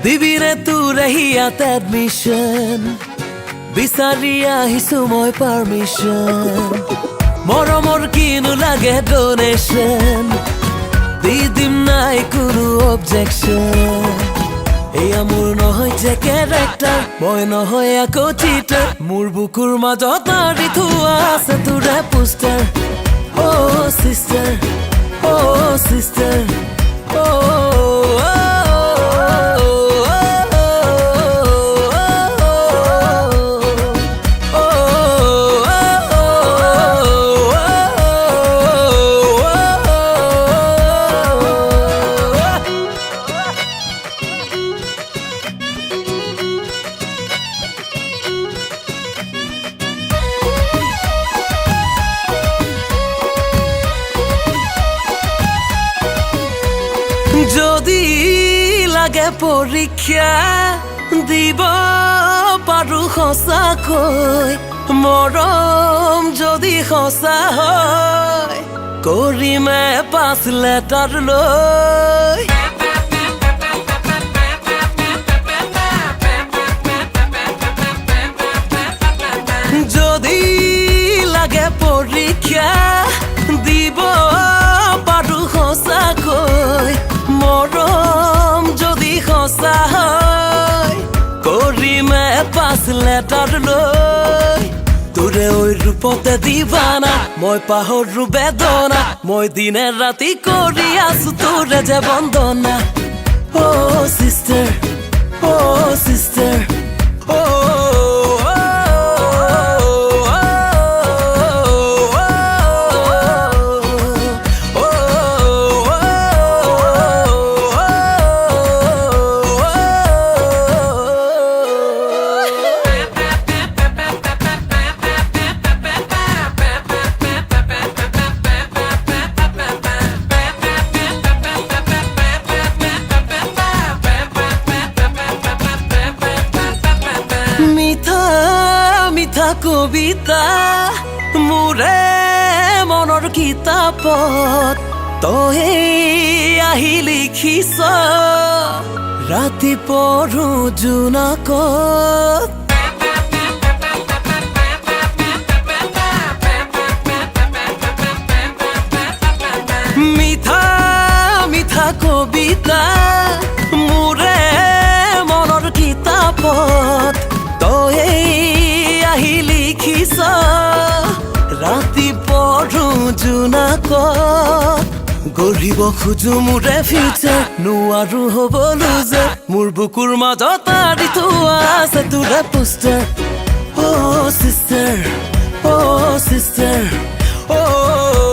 দিবিৰে তোৰ ইয়াত এডমিশ্যন বিচাৰি আহিছো মই পাৰ্মিশ্যন মৰমৰ কিনো লাগে ডোনেশ্যন দি দিম নাই কোনো অবজেকশ্যন এয়া মোৰ নহয় যে কেৰেক্টাৰ মই নহয় আকৌ চিটাৰ মোৰ বুকুৰ মাজত আঁৰি থোৱা আছে তোৰে পোষ্টাৰ অ' চিষ্টাৰ অ' চিষ্টাৰ যদি লাগে পৰীক্ষা দিব পাৰো সঁচাকৈ মৰম যদি সঁচা হয় কৰিমে 5 লেটাৰ লৈ যদি লাগে পৰীক্ষা দিব পাৰো সঁচাকৈ মৰম যদি সঁচা হয় কৰিমে 5 লেটাৰ লৈ তোৰে ওই ৰূপতে দিবানা মই পাহৰো বেদনা মই দিনে ৰাতি কৰি আছো তোৰে যে বন্দনা অ' চিষ্টাৰ অ' চিষ্টাৰ মিঠা কবিতা মোৰে মনৰ কিতাপত তই আহি লিখিছ ৰাতি পঢ়ো জোনাকত মিঠা মিঠা কবিতা মোৰে মনৰ কিতাপত তই আহি লিখিছ ৰাতি পঢ়ো জোনাকত গঢ়িব খোজো মোৰে ফিউচাৰ নোৱাৰো হ'ব লুজাৰ মোৰ বুকুৰ মাজত আঁৰি থোৱা আছে তোৰে পোষ্টাৰ অ' চিষ্টাৰ অ' চিষ্টাৰ অ'